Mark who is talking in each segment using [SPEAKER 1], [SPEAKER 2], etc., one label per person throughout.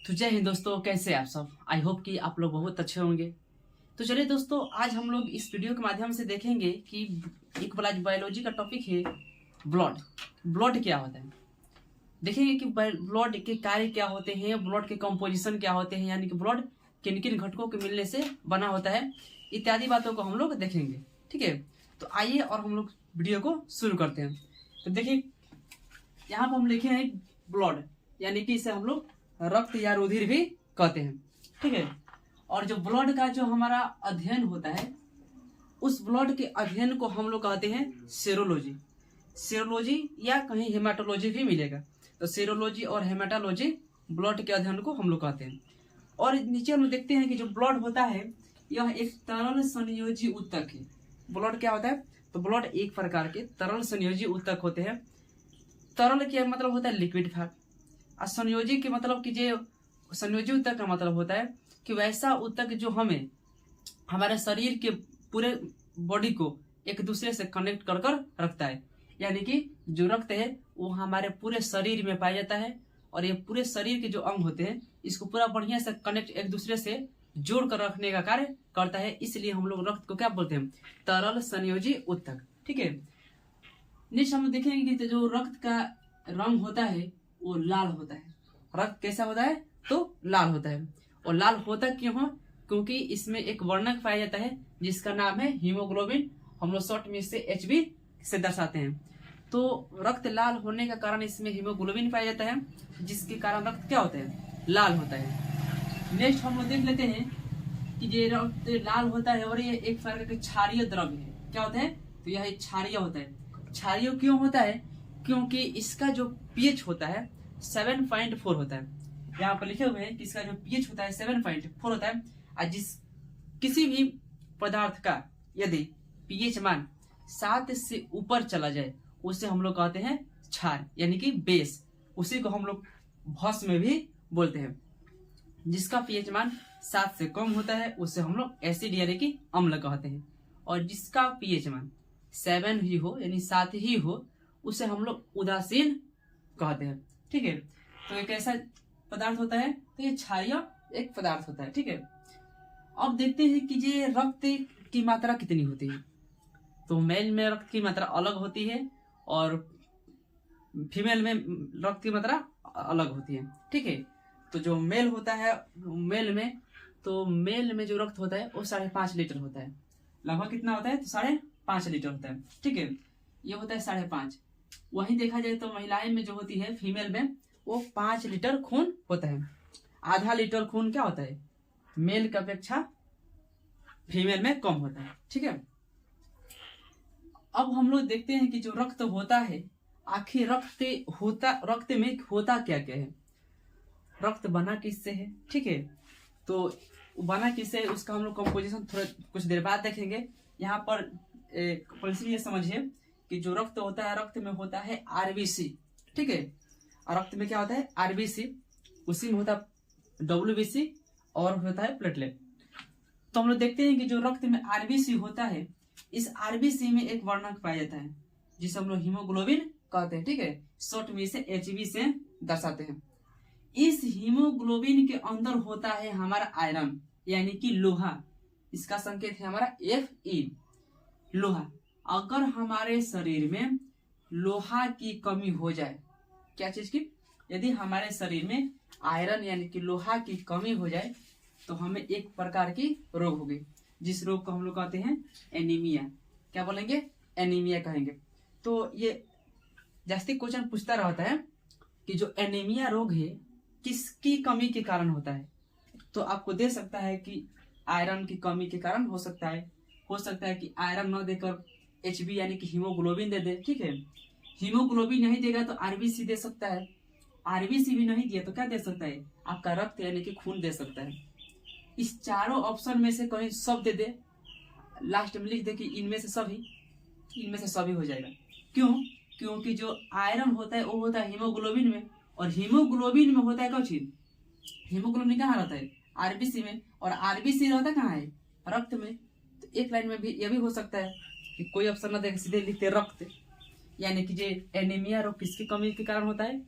[SPEAKER 1] तो जय हिंद दोस्तों, कैसे हैं आप सब। आई होप कि आप लोग बहुत अच्छे होंगे। तो चलिए दोस्तों, आज हम लोग इस वीडियो के माध्यम से देखेंगे कि एक बायोलॉजी का टॉपिक है ब्लड। ब्लड क्या होता है, देखेंगे कि ब्लड के कार्य क्या होते हैं, ब्लड के कंपोजिशन क्या होते हैं, यानी कि ब्लड किन किन घटकों के मिलने से बना होता है, इत्यादि बातों को हम लोग देखेंगे। ठीक है, तो आइए और हम लोग वीडियो को शुरू करते हैं। तो देखिए, यहाँ पर हम लिखे हैं ब्लड, यानी कि इसे हम लोग रक्त या रुधिर भी कहते हैं। ठीक है, और जो ब्लड का जो हमारा अध्ययन होता है, उस ब्लड के अध्ययन को हम लोग कहते हैं सेरोलॉजी। सेरोलॉजी या कहीं हेमाटोलॉजी भी मिलेगा। तो सेरोलॉजी और हेमाटोलॉजी ब्लड के अध्ययन को हम लोग कहते हैं। और नीचे हम लोग देखते हैं कि जो ब्लड होता है, यह एक तरल संयोजी ऊतक है। ब्लड क्या होता है, तो ब्लड एक प्रकार के तरल संयोजी ऊतक होते हैं। तरल क्या मतलब होता है, लिक्विड फॉर्म। और संयोजी के मतलब कि जो संयोजी ऊतक का मतलब होता है कि वैसा ऊतक जो हमें हमारे शरीर के पूरे बॉडी को एक दूसरे से कनेक्ट कर कर रखता है। यानी कि जो रक्त है वो हमारे पूरे शरीर में पाया जाता है, और ये पूरे शरीर के जो अंग होते हैं इसको पूरा बढ़िया से कनेक्ट एक दूसरे से जोड़ कर रखने का कार्य करता है। इसलिए हम लोग रक्त को क्या बोलते हैं, तरल संयोजी ऊतक। ठीक है, नेक्स्ट हम देखेंगे कि जो रक्त का रंग होता है वो लाल होता है। रक्त कैसा होता है, तो लाल होता है। और लाल होता क्यों है, क्योंकि इसमें एक वर्णक पाया जाता है जिसका नाम है हीमोग्लोबिन। हम लोग शॉर्ट में इसे HB से दर्शाते हैं। तो रक्त लाल होने का कारण इसमें हीमोग्लोबिन पाया जाता है, जिसके कारण रक्त क्या होता है, लाल होता है। नेक्स्ट हम लोग देख लेते हैं कि ये रक्त लाल होता है और ये एक प्रकार का क्षारीय द्रव्य है। क्या होता है, तो यह एक क्षारीय होता है। क्षारीय क्यों होता है, क्योंकि इसका जो pH होता है 7.4 होता है। यहाँ पर लिखे हुए हैं कि इसका जो pH होता है 7.4 होता है। और किसी भी पदार्थ का यदि pH मान 7 से ऊपर चला जाए उसे हम लोग कहते हैं क्षार, यानी कि बेस। उसी को हम लोग भस्म में भी बोलते हैं। जिसका pH मान 7 से कम होता है उसे हम लोग एसिड यानी कि अम्ल कहते हैं। और जिसका pH मान 7 ही हो, यानी 7 ही हो, उसे हम लोग उदासीन कहते हैं। ठीक है, तो एक ऐसा पदार्थ होता है, तो ये क्षारीय एक पदार्थ होता है। ठीक है, अब देखते हैं कि ये रक्त की मात्रा कितनी होती है। तो मेल में रक्त की मात्रा अलग होती है और फीमेल में रक्त की मात्रा अलग होती है। ठीक है, तो जो मेल होता है, मेल में जो रक्त होता है वो 5.5 लीटर होता है। लगभग कितना होता है, तो 5.5 लीटर होता है। ठीक है, ये होता है 5.5। वहीं देखा जाए तो महिलाएं में जो होती है, फीमेल में, वो 5 लीटर खून होता है। आधा लीटर खून क्या होता है, मेल की अपेक्षा फीमेल में कम होता है। ठीक है, अब हम लोग देखते हैं कि जो रक्त होता है, आखिर रक्त में होता क्या क्या है। रक्त बना किससे है, ठीक है, तो बना किससे है उसका हम लोग कंपोजिशन थोड़ा कुछ देर बाद देखेंगे। यहाँ पर पहले ये समझिए कि जो रक्त होता है, रक्त में होता है RBC। ठीक है, और रक्त में क्या होता है, RBC, उसी में होता है WBC और होता है प्लेटलेट। तो हम लोग देखते हैं कि जो रक्त में RBC होता है, इस RBC में एक वर्णक पाया जाता है जिसे हम लोग हीमोग्लोबिन कहते हैं। ठीक है, शॉर्ट में इसे HB से दर्शाते हैं। इस हीमोग्लोबिन के अंदर होता है हमारा आयरन, यानी कि लोहा। इसका संकेत है हमारा Fe, लोहा। अगर हमारे शरीर में लोहा की कमी हो जाए, क्या चीज की, यदि हमारे शरीर में आयरन यानी कि लोहा की कमी हो जाए, तो हमें एक प्रकार की रोग होगी, जिस रोग को हम लोग कहते हैं एनीमिया। क्या बोलेंगे, एनीमिया कहेंगे। तो ये जास्ती क्वेश्चन पूछता रहता है कि जो एनीमिया रोग है किसकी कमी के कारण होता है। तो आपको दे सकता है कि आयरन की कमी के कारण हो सकता है कि आयरन न देकर HB यानी कि हीमोग्लोबिन दे दे। ठीक है, हीमोग्लोबिन नहीं देगा तो RBC दे सकता है। RBC भी नहीं दिया तो क्या दे सकता है, आपका रक्त यानी कि खून दे सकता है। इस चारों ऑप्शन में से कहीं सब दे दे, लास्ट में लिख दे कि इनमें से सभी हो जाएगा। क्यों, क्योंकि जो आयरन होता है वो होता है हीमोग्लोबिन में, और हीमोग्लोबिन में होता है कौन चीज, हीमोग्लोबिन कहाँ रहता है, RBC में, और RBC रहता कहाँ है, रक्त में। तो एक लाइन में भी यह भी हो सकता है कि कोई ऑप्शन न देखे, सीधे लिखते रक्त, यानी कि जो एनीमिया रोग किसकी कमी के कारण होता है,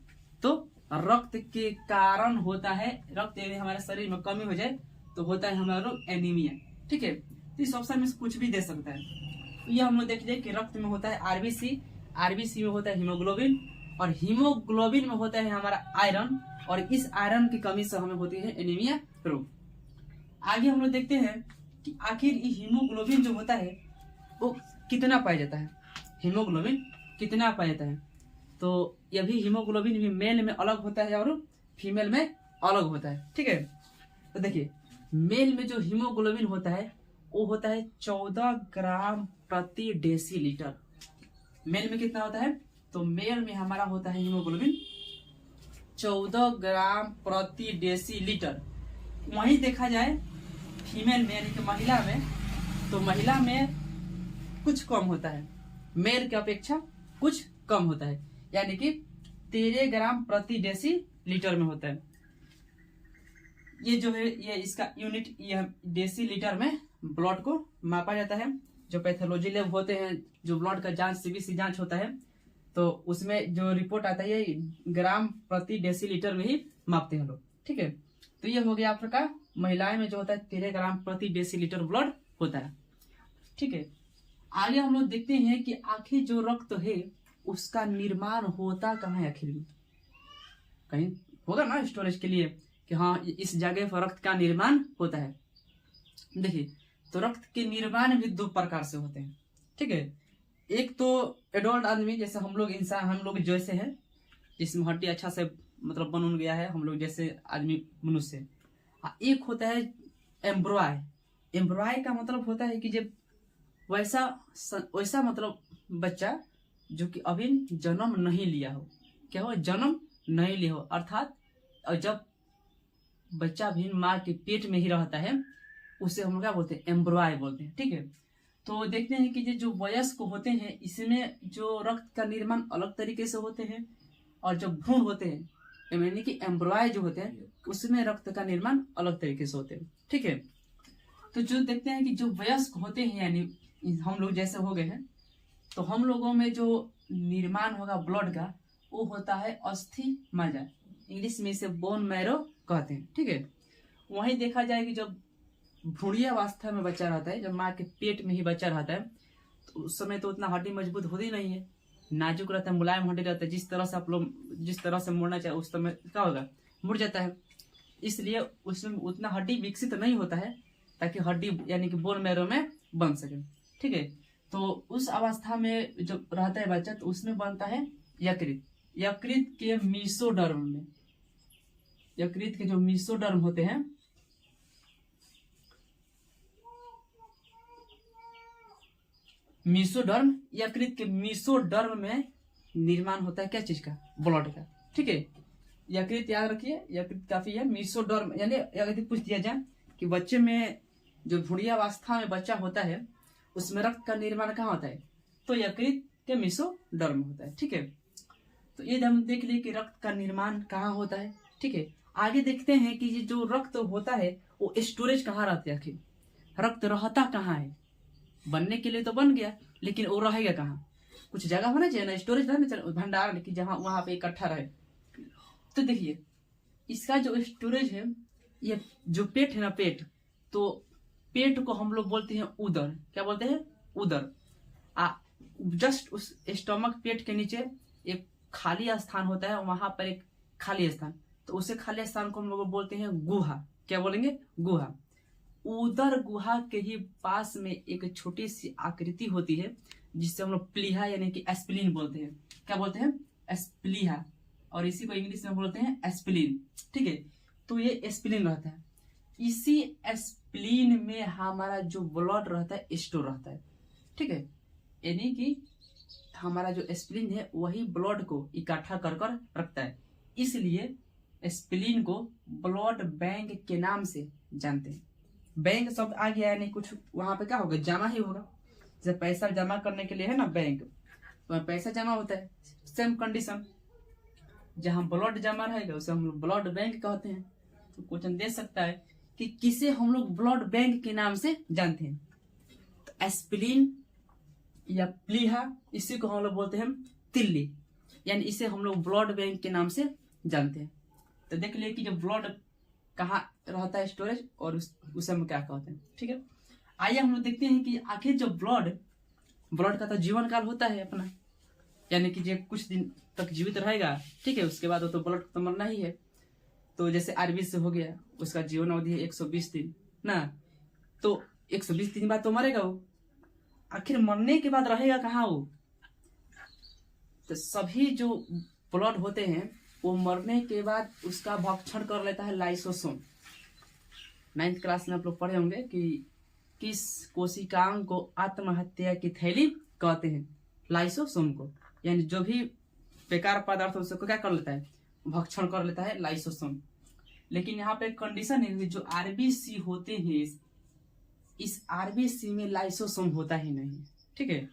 [SPEAKER 1] तो रक्त के कारण होता है, रक्त यदि हमारे शरीर में कमी हो जाए तो होता है हमारा रोग एनीमिया। ठीक है, तो इस ऑप्शन में से कुछ भी दे सकता है। तो ये हम लोग देख लिया कि रक्त में होता है आरबीसी, आरबीसी में होता है हीमोग्लोबिन, और हीमोग्लोबिन में होता है हमारा आयरन, और इस आयरन की कमी से हमें होती है एनीमिया रोग। आगे हम लोग देखते हैं कि आखिर ये हीमोग्लोबिन जो होता है वो कितना पाया जाता है, हीमोग्लोबिन कितना पाया जाता है। तो यह भी हीमोग्लोबिन भी मेल में अलग होता है और फीमेल में अलग होता है। ठीक है, तो देखिए मेल में जो हीमोग्लोबिन होता है वो होता है 14 ग्राम प्रति डेसीलीटर। मेल में कितना होता है, तो मेल में हमारा होता है हीमोग्लोबिन 14 ग्राम प्रति डेसीलीटर। वहीं देखा जाए फीमेल में यानी कि महिला में, तो महिला में कुछ कम होता है, मेल की अपेक्षा कुछ कम होता है, यानी कि 13 ग्राम प्रति डेसीलीटर में होता है। ये जो है ये इसका यूनिट, यह डेसीलीटर में ब्लड को मापा जाता है। जो पैथोलॉजी लैब होते हैं, जो ब्लड का जांच सीबीसी जांच होता है, तो उसमें जो रिपोर्ट आता है ये ग्राम प्रति डेसीलीटर में ही मापते हैं लोग। ठीक है, तो ये हो गया आपका महिलाएं में जो होता है 13 ग्राम प्रति डेसीलीटर ब्लड होता है। ठीक है, आगे हम लोग देखते हैं कि आखिर जो रक्त है उसका निर्माण होता कहाँ है, आखिर कहीं होगा ना स्टोरेज के लिए कि हाँ इस जगह पर रक्त का निर्माण होता है। देखिए, तो रक्त के निर्माण भी दो प्रकार से होते हैं। ठीक है, एक तो एडल्ट आदमी जैसे हम लोग इंसान, हम लोग जैसे हैं जिसमें हड्डी अच्छा से मतलब बन गया है, हम लोग जैसे आदमी मनुष्य। एक होता है एम्ब्रॉय। एम्ब्रॉय का मतलब होता है कि जब वैसा मतलब बच्चा जो कि अभी जन्म नहीं लिया हो, क्या हो, जन्म नहीं लिया हो, अर्थात जब बच्चा भी माँ के पेट में ही रहता है उसे हम लोग क्या बोलते हैं, एम्ब्रॉय बोलते हैं। ठीक है, तो देखते हैं कि जो वयस्क होते हैं इसमें जो रक्त का निर्माण अलग तरीके से होते हैं, और जो भ्रूण होते हैं यानी कि एम्ब्रॉय जो होते हैं उसमें रक्त का निर्माण अलग तरीके से होते हैं। ठीक है, तो जो देखते हैं कि जो वयस्क होते हैं यानी हम लोग जैसे हो गए हैं, तो हम लोगों में जो निर्माण होगा ब्लड का वो होता है अस्थि मज्जा, इंग्लिश में इसे बोन मैरो कहते हैं। ठीक है, वहीं देखा जाए कि जब भ्रूणीय अवस्था में बच्चा रहता है, जब माँ के पेट में ही बच्चा रहता है, तो उस समय तो उतना हड्डी मजबूत होती नहीं है, नाजुक रहता है, मुलायम हड्डी रहता है। जिस तरह से आप लोग जिस तरह से मुड़ना चाहिए उस समय क्या होगा, मुड़ जाता है। इसलिए उसमें उतना हड्डी विकसित नहीं होता है ताकि हड्डी यानी कि बोन मैरो में बन सके। ठीक है, तो उस अवस्था में जब रहता है बच्चा तो उसमें बनता है यकृत। यकृत के मीसोडर्म में, यकृत के जो मीसोडर्म होते हैं, मीसोडर्म, यकृत के मीसोडर्म में निर्माण होता है क्या चीज का, ब्लड का। ठीक है, यकृत याद रखिए, यकृत काफी है। मीसोडर्म यानी यदि पूछ दिया जाए कि बच्चे में जो भ्रूणीयावस्था में बच्चा होता है उसमें रक्त का निर्माण कहाँ होता है, तो यकृत के मीसोडर्म होता है। ठीक है, तो ये हम देख लिए कि रक्त का निर्माण कहाँ होता है। ठीक है, आगे देखते हैं कि ये जो रक्त होता है वो स्टोरेज कहाँ रहता है, आखिर रक्त रहता कहाँ है। बनने के लिए तो बन गया, लेकिन वो रहेगा कहाँ, कुछ जगह होना चाहिए ना, स्टोरेज रहना चाहिए, भंडार की जहाँ वहां पे इकट्ठा रहे। तो देखिए इसका जो स्टोरेज है, ये जो पेट है ना, पेट, तो पेट को हम लोग बोलते हैं उदर। क्या बोलते हैं, उदर। जस्ट उस स्टमक पेट के नीचे एक खाली स्थान होता है, वहां पर एक खाली स्थान, तो उसे खाली स्थान को हम लोग बोलते हैं गुहा। क्या बोलेंगे, गुहा। उदर गुहा के ही पास में एक छोटी सी आकृति होती है जिससे हम लोग प्लीहा यानी कि एस्प्लीन बोलते हैं। क्या बोलते हैं, एस्प्लीहा, और इसी को इंग्लिश में बोलते हैं एस्प्लीन। ठीक है, तो ये एस्प्लीन रहता है, इसी एस्प्लीन में हमारा जो ब्लड रहता है स्टोर रहता है। ठीक है, यानी कि हमारा जो एस्प्लीन है वही ब्लड को इकट्ठा कर कर रखता है, इसलिए एस्प्लीन को ब्लड बैंक के नाम से जानते हैं। बैंक शब्द आ गया यानी कुछ वहां पे क्या होगा, जमा ही होगा। जब पैसा जमा करने के लिए है ना बैंक, तो पैसा जमा होता है। सेम कंडीशन, जहां ब्लड जमा रहेगा उसे हम लोग ब्लड बैंक कहते हैं। तो क्वेश्चन दे सकता है कि किसे हम लोग ब्लड बैंक के नाम से जानते हैं, तो एस्प्लीन या प्लीहा, इसी को हम लोग बोलते हैं तिल्ली, यानी इसे हम लोग ब्लड बैंक के नाम से जानते हैं। तो देख लिए कि जो ब्लड कहाँ रहता है स्टोरेज और उसे हम क्या कहते हैं। ठीक है, आइए हम लोग देखते हैं कि आखिर जो ब्लड का तो जीवन काल होता है अपना, यानी कि जो कुछ दिन तक जीवित रहेगा। ठीक है, उसके बाद वो तो ब्लड तो मरना ही है। तो जैसे आरबी से हो गया, उसका जीवन अवधि है 120 दिन ना, तो 120 दिन बाद तो मरेगा वो। आखिर मरने के बाद रहेगा कहाँ वो? तो सभी जो ब्लड होते हैं वो मरने के बाद उसका भक्षण कर लेता है लाइसोसोम। 9th क्लास में आप लोग पढ़े होंगे कि किस कोशिकांग को आत्महत्या की थैली कहते हैं? लाइसोसोम को। यानी जो भी बेकार पदार्थ उसको क्या कर लेता है? भक्षण कर लेता है लाइसोसोम। लेकिन यहाँ पे कंडीशन है, जो आरबीसी होते हैं इस आरबीसी में लाइसोसोम होता ही नहीं। ठीक है,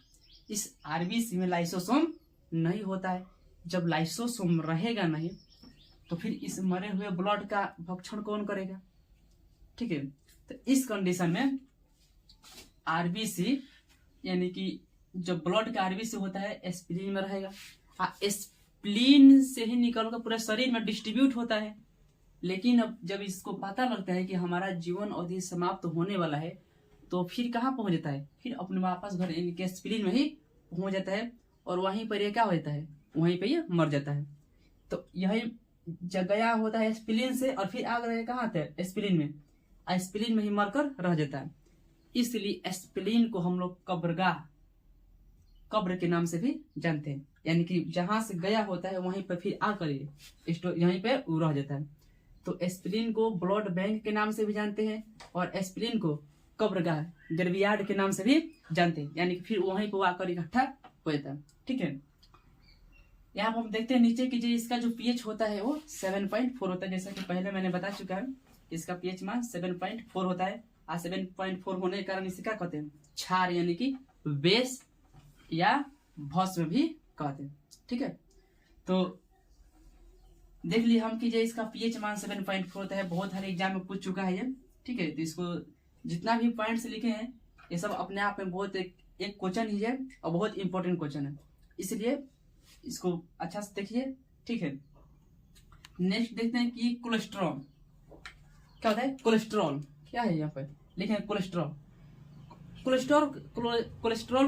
[SPEAKER 1] इस आरबीसी में लाइसोसोम नहीं होता है। जब लाइसोसोम रहेगा नहीं तो फिर इस मरे हुए ब्लड का भक्षण कौन करेगा? ठीक है, तो इस कंडीशन में आरबीसी यानी कि जब ब्लड का आरबीसी होता है एस्प्लीन में रहेगा। एस्प्लीन से ही निकलकर पूरे शरीर में डिस्ट्रीब्यूट होता है। लेकिन अब जब इसको पता लगता है कि हमारा जीवन अवधि समाप्त होने वाला है तो फिर कहाँ पहुंच जाता है? फिर अपने वापस घर यानी एस्प्लीन में ही पहुंच जाता है और वहीं पर ये क्या हो जाता है? वहीं पर ये मर जाता है। तो यही गया होता है एस्प्लीन से और फिर आ गया कहाँ थे? एस्प्लीन में। एस्प्लीन में ही मरकर रह जाता है। इसलिए एस्प्लीन को हम लोग कब्र के नाम से भी जानते हैं। यानी कि जहां से गया होता है वहीं पर फिर आकर यहीं पे रह जाता है। तो एस्प्लीन को ब्लड बैंक के नाम से भी जानते हैं और एस्प्लीन को कब्रगाह ग्रेवयार्ड के नाम से भी जानते हैं। यानी कि फिर वहीं पर आकर इकट्ठा हो जाता है। ठीक है, यहाँ पर हम देखते हैं नीचे की इसका जो पीएच होता है वो 7.4 होता है। जैसा कि पहले मैंने बता चुका है, इसका पीएच मान 7.4 होता है। 7.4 होने के कारण इसे क्या कहते हैं? क्षार यानी कि बेस या भस्म भी कहते हैं। ठीक है, तो देख लिए हम कि इसका पीएच मान 7.4 होता है। बहुत हर एग्जाम में पूछ चुका है ये। ठीक है, तो इसको जितना भी पॉइंट्स लिखे हैं ये सब अपने आप में बहुत एक क्वेश्चन ही है और बहुत इंपॉर्टेंट क्वेश्चन है, इसलिए इसको अच्छा से देखिए। ठीक है, नेक्स्ट देखते हैं कि कोलेस्ट्रॉल क्या होता है? कोलेस्ट्रॉल क्या है? यहाँ पर लिखे हैं कोलेस्ट्रॉल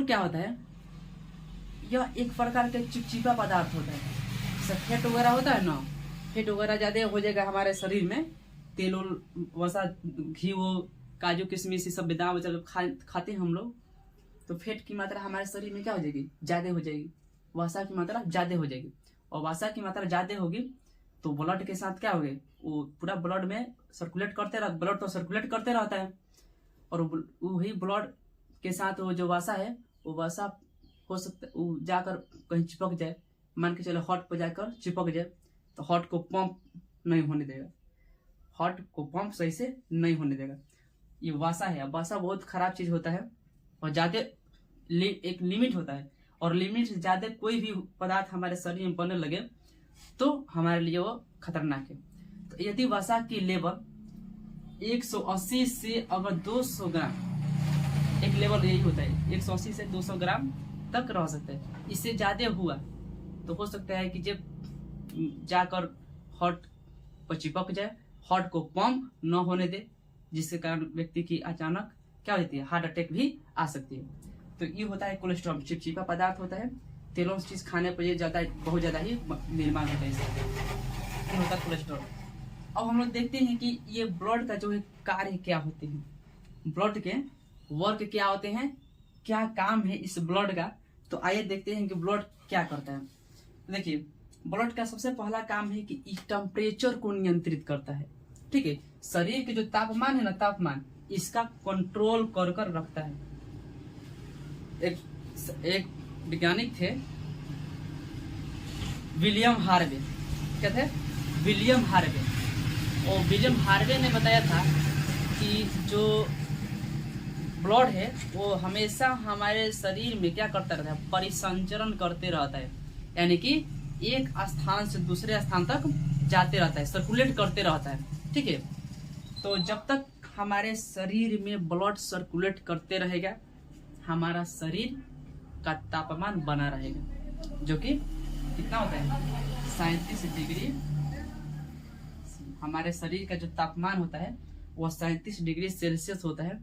[SPEAKER 1] क्या होता है? यह एक प्रकार का चिपचिपा पदार्थ होता है। जैसे फैट वगैरह होता है ना, फैट वगैरह ज्यादा हो जाएगा हमारे शरीर में, तेल वसा घी वो काजू किशमिश सब बादाम वगैरह खाते हैं हम लोग, तो फैट की मात्रा हमारे शरीर में क्या हो जाएगी? ज्यादा हो जाएगी। वसा की मात्रा ज्यादा हो जाएगी और वसा की मात्रा ज्यादा होगी तो ब्लड के साथ क्या होगा? वो पूरा ब्लड में सर्कुलेट करते रहता, ब्लड तो सर्कुलेट करते रहता है और वही ब्लड के साथ वो जो वसा है वो वसा हो सकता है जाकर कहीं चिपक जाए। मान के चलो हार्ट पर जाकर चिपक जाए तो हार्ट को पंप नहीं होने देगा, हार्ट को पंप सही से नहीं होने देगा। ये वसा है। वसा बहुत खराब चीज होता है और ज्यादा एक लिमिट होता है और लिमिट से ज्यादा कोई भी पदार्थ हमारे शरीर में बनने लगे तो हमारे लिए वो खतरनाक है। तो यदि वसा की लेवल 180 से अगर 200 ग्राम, एक लेवल यही होता है 180 से 200 ग्राम तक रह सकता है। इससे ज्यादा हुआ तो हो सकता है कि जब जाकर हार्ट पर चिपक जाए, हार्ट को पंप न होने दे, जिसके कारण व्यक्ति की अचानक क्या होती है? हार्ट अटैक भी आ सकती है। तो ये होता है कोलेस्ट्रॉल, चिपचिपा पदार्थ होता है। तेलों से चीज खाने पर ये बहुत ज्यादा ही निर्माण होता है इससे, ये होता है कोलेस्ट्रॉल। अब हम लोग देखते हैं कि ये ब्लड का जो है कार्य क्या होते हैं, ब्लड के वर्क क्या होते हैं, क्या काम है इस ब्लड का। तो आइए देखते हैं कि ब्लड क्या करता है। देखिए, ब्लड का सबसे पहला काम है कि इस टेम्परेचर को नियंत्रित करता है। ठीक है, शरीर के जो तापमान है ना, तापमान इसका कंट्रोल कर रखता है। एक वैज्ञानिक थे विलियम हार्वे, क्या थे? William Harvey. और विलियम हार्वे ने बताया था कि जो ब्लड है वो हमेशा हमारे शरीर में क्या करता रहता है? परिसंचरण करते रहता है। यानी कि एक स्थान से दूसरे स्थान तक जाते रहता है, सर्कुलेट करते रहता है। ठीक है, तो जब तक हमारे शरीर में ब्लड सर्कुलेट करते रहेगा हमारा शरीर का तापमान बना रहेगा, जो कि कितना होता है? 37 डिग्री हमारे शरीर का जो तापमान होता है वह 37 डिग्री सेल्सियस होता है।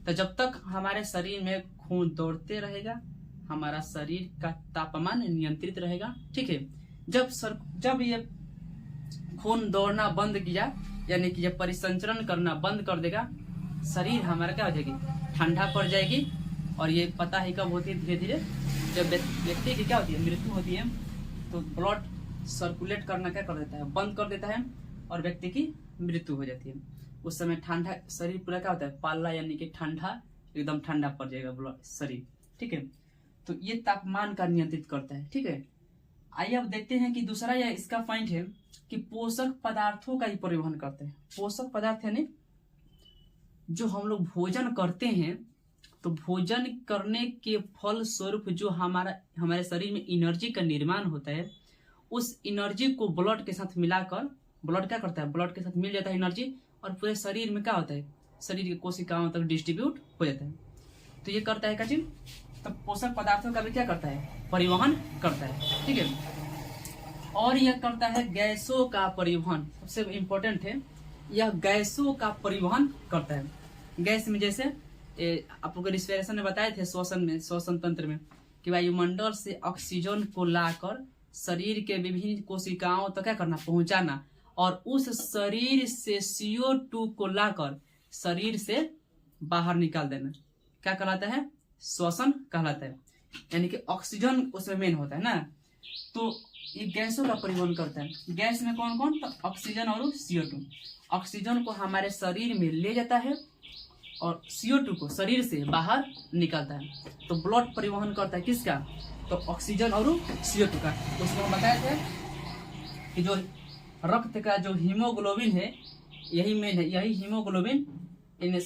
[SPEAKER 1] तो जब तक हमारे शरीर में खून दौड़ते रहेगा हमारा शरीर का तापमान नियंत्रित रहेगा। ठीक है, जब ये खून दौड़ना बंद किया यानी कि जब परिसंचरण करना बंद कर देगा शरीर हमारा क्या हो जाएगी, ठंडा पड़ जाएगी। और ये पता ही कब होती है, धीरे धीरे जब व्यक्ति की क्या होती है, मृत्यु होती है, तो ब्लड सर्कुलेट करना क्या कर देता है, बंद कर देता है और व्यक्ति की मृत्यु हो जाती है। उस समय ठंडा शरीर पूरा क्या होता है, पाला यानी कि ठंडा, एकदम ठंडा पड़ जाएगा ब्लड शरीर। ठीक है, तो ये तापमान का नियंत्रित करता है। ठीक है, आइए अब देखते हैं कि दूसरा यह इसका पॉइंट है कि पोषक पदार्थों का ही परिवहन करते हैं। पोषक पदार्थ यानी जो हम लोग भोजन करते हैं, तो भोजन करने के फल स्वरूप जो हमारे शरीर में एनर्जी का निर्माण होता है, उस एनर्जी को ब्लड के साथ मिलाकर ब्लड क्या करता है, ब्लड के साथ मिल जाता है एनर्जी और पूरे शरीर में क्या होता है, शरीर की कोशिकाओं तक डिस्ट्रीब्यूट हो जाता है। तो ये करता है क्या चीज, तो पोषक पदार्थों का भी क्या करता है, परिवहन करता है। ठीक है, और यह करता है गैसों का परिवहन, सबसे इम्पोर्टेंट है, यह गैसों का परिवहन करता है। गैस में जैसे आप लोग रिस्पिरेशन में बताए थे, श्वसन तंत्र में कि वायुमंडल से ऑक्सीजन को लाकर शरीर के विभिन्न कोशिकाओं तक क्या करना, पहुंचाना, और उस शरीर से CO2 को लाकर शरीर से बाहर निकाल देना, क्या कहलाता है, श्वसन कहलाता है। यानी कि ऑक्सीजन उसमें मेन होता है ना, तो ये गैसों का परिवहन करता है। गैस में कौन कौन, तो ऑक्सीजन और CO2। ऑक्सीजन को हमारे शरीर में ले जाता है और CO2 को शरीर से बाहर निकालता है। तो ब्लड परिवहन करता है किसका, तो ऑक्सीजन और CO2 का। उसमें हम बताए थे कि जो रक्त का जो हीमोग्लोबिन है यही मेन है, यही हीमोग्लोबिन इन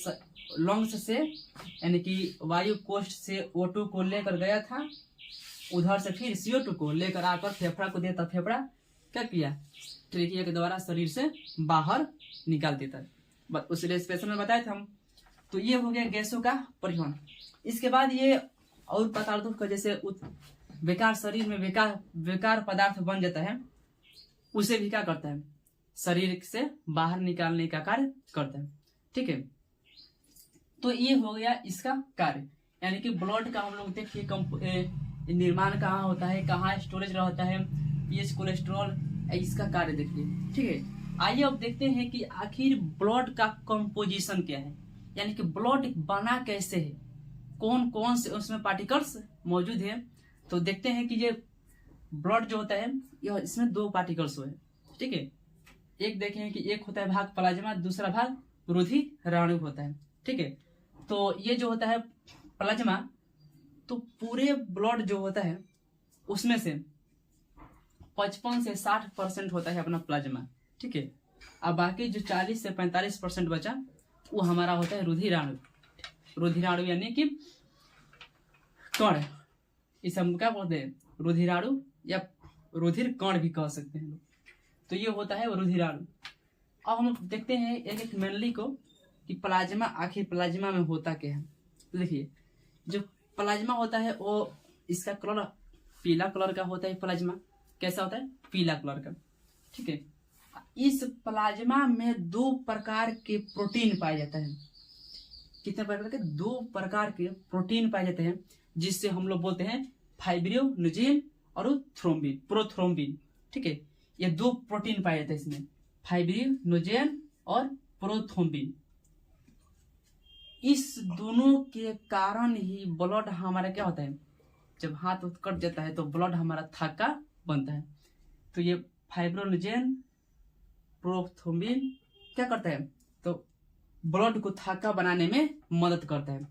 [SPEAKER 1] लंग्स से यानी कि वायु कोष्ठ से O2 को लेकर गया था, उधर से फिर CO2 को लेकर आकर फेफड़ा को देता, फेफड़ा क्या किया, ट्रेकिया के द्वारा शरीर से बाहर निकाल देता है। उस रेस्पिरेशन में बताए थे हम। तो ये हो गया गैसों का परिवहन। इसके बाद ये और पदार्थों का जैसे बेकार शरीर में बेकार पदार्थ बन जाता है, उसे भी क्या करता है, शरीर से बाहर निकालने का कार्य करता है। ठीक है, तो ये हो गया इसका कार्य, यानी कि ब्लड का हम लोग देखिए निर्माण कहाँ होता है, कहाँ स्टोरेज रहता है, पीएच, कोलेस्ट्रॉल, इसका कार्य देखिए। ठीक है, आइए अब देखते हैं कि आखिर ब्लड का कंपोजिशन क्या है, यानी कि ब्लड बना कैसे है, कौन कौन से उसमें पार्टिकल्स मौजूद है। तो देखते हैं कि ये ब्लड जो होता है यह इसमें 2 पार्टिकल्स हुए। ठीक है, एक देखें कि एक होता है भाग प्लाज्मा, दूसरा भाग रुधिराणु होता है। ठीक है, तो ये जो होता है प्लाज्मा, तो पूरे ब्लड जो होता है उसमें से 55 से 60% होता है अपना प्लाज्मा। ठीक है, अब बाकी जो 40 से 45% बचा वो हमारा होता है रुधिराणु। रुधिराणु यानी कि कण, इसे हम क्या बोलते हैं, रुधिराणु या रुधिर कण भी कह सकते हैं लोग। तो ये होता है रुधिराणु। अब हम देखते हैं एक एक मेनली को कि प्लाज्मा, आखिर प्लाज्मा में होता क्या है। तो देखिए जो प्लाज्मा होता है वो इसका कलर पीला कलर का होता है। प्लाज्मा कैसा होता है, पीला कलर का। ठीक है, इस प्लाज्मा में 2 प्रकार के प्रोटीन पाए जाते हैं। कितने प्रकार के, 2 प्रकार के प्रोटीन पाए जाते हैं, जिससे हम लोग बोलते हैं फाइब्रिनोजेन और थ्रोम्बिन, प्रोथ्रोम्बिन। ठीक है, ये 2 प्रोटीन पाए जाते हैं इसमें, फाइब्रिनोजेन और प्रोथ्रोम्बिन। इस दोनों के कारण ही ब्लड हमारा क्या होता है, जब हाथ कट जाता है तो ब्लड हमारा थक्का बनता है। तो ये फाइब्रिनोजेन, प्रोथ्रोम्बिन क्या करता है, तो ब्लड को थक्का बनाने में मदद करता है।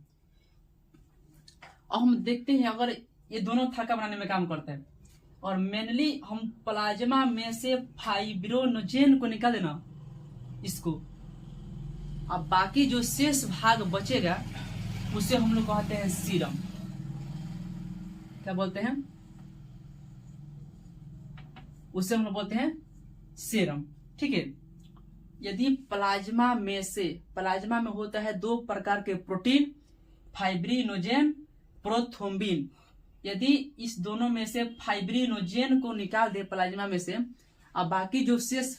[SPEAKER 1] और हम देखते हैं अगर ये दोनों थक्का बनाने में काम करता है, और मेनली हम प्लाज्मा में से फाइब्रिनोजेन को निकाल देना इसको, अब बाकी जो शेष भाग बचेगा उसे हम लोग कहते हैं सीरम। क्या बोलते हैं, उसे हम लोग बोलते हैं सीरम। ठीक है, यदि प्लाज्मा में होता है 2 प्रकार के प्रोटीन, फाइब्रिनोजेन, प्रोथ्रोम्बिन। यदि इस दोनों में से फाइब्रिनोजेन को निकाल दे प्लाज्मा में से, अब बाकी जो शेष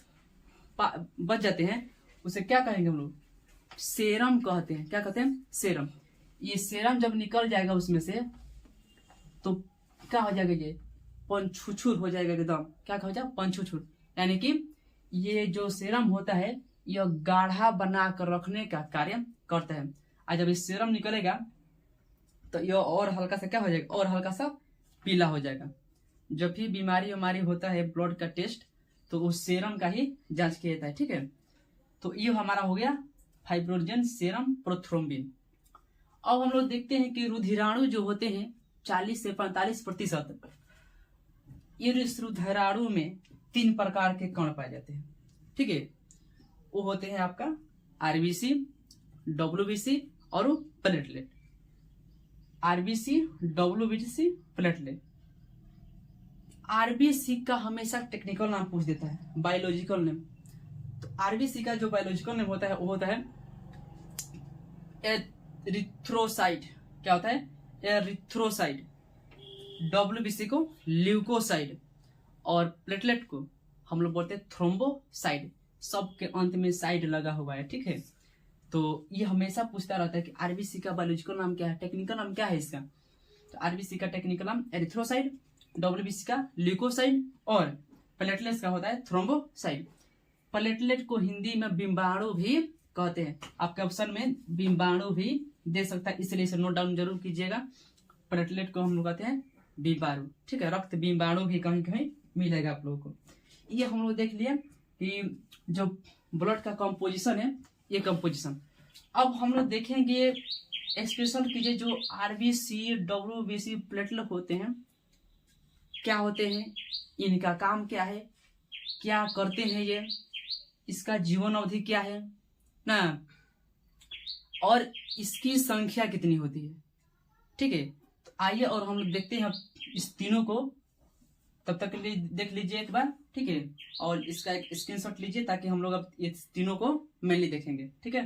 [SPEAKER 1] बच जाते हैं उसे क्या कहेंगे हम लोग, सेरम कहते हैं। क्या कहते हैं, सेरम। ये सेरम जब निकल जाएगा उसमें से तो क्या हो जाएगा, ये पंछुछुर हो जाएगा एकदम। क्या हो जाएगा, पंछुछुर। यानी कि ये जो सेरम होता है यह गाढ़ा बना कर रखने का कार्य करता है। और जब ये सेरम निकलेगा तो यह और हल्का सा क्या हो जाएगा, और हल्का सा पीला हो जाएगा। जब भी बीमारी होता है ब्लड का टेस्ट तो उस सेरम का ही जांच किया जाता है। ठीक है, तो ये हमारा हो गया फाइब्रोजन सेरम प्रोथ्रोम्बिन। अब हम लोग देखते हैं कि रुधिराणु जो होते हैं 40 से 45%, ये रुधिराणु में 3 प्रकार के कण पाए जाते हैं। ठीक है, वो होते हैं आपका आरबीसी, डब्ल्यूबीसी और platelet. RBC, WBC, platelet. RBC का हमेशा टेक्निकल नाम पूछ देता है, बायोलॉजिकल नेम। तो आरबीसी का जो बायोलॉजिकल नेम होता है वो होता है एरिथ्रोसाइट। क्या होता है, एरिथ्रोसाइट। डब्ल्यूबीसी को ल्यूकोसाइड और प्लेटलेट को हम लोग बोलते हैं थ्रोम्बोसाइड। सबके अंत में साइड लगा हुआ है। ठीक है, तो ये हमेशा पूछता रहता है कि आरबीसी का बायोलॉजिकल नाम क्या है, टेक्निकल नाम क्या है इसका। तो आरबीसी का टेक्निकल नाम एरिथ्रोसाइड, डब्ल्यूबीसी का ल्यूकोसाइड और प्लेटलेट्स का होता है थ्रोम्बोसाइड। प्लेटलेट को हिंदी में बिंबाणु भी कहते हैं। आपके ऑप्शन में बिंबाणु भी दे सकता है, इसलिए इसे नोट डाउन जरूर कीजिएगा। प्लेटलेट को हम लोग कहते हैं बिंबाणु। ठीक है, रक्त बिंबाणु भी कहीं कहीं मिलेगा आप लोगों को। ये हम लोग देख लिए कि जो ब्लड का कंपोजिशन है, ये कंपोजिशन। अब हम लोग देखेंगे, एक्सप्रेशन कीजिए, जो आरबीसी, डब्ल्यूबीसी, प्लेटलेट होते हैं क्या होते हैं, इनका काम क्या है, क्या करते हैं ये, इसका जीवन अवधि क्या है ना, और इसकी संख्या कितनी होती है। ठीक है, तो आइए और हम लोग देखते हैं इस तीनों को। तब तक के लिए देख लीजिए एक बार। ठीक है, और इसका एक स्क्रीनशॉट लीजिए ताकि हम लोग अब इस तीनों को मेनली देखेंगे। ठीक है।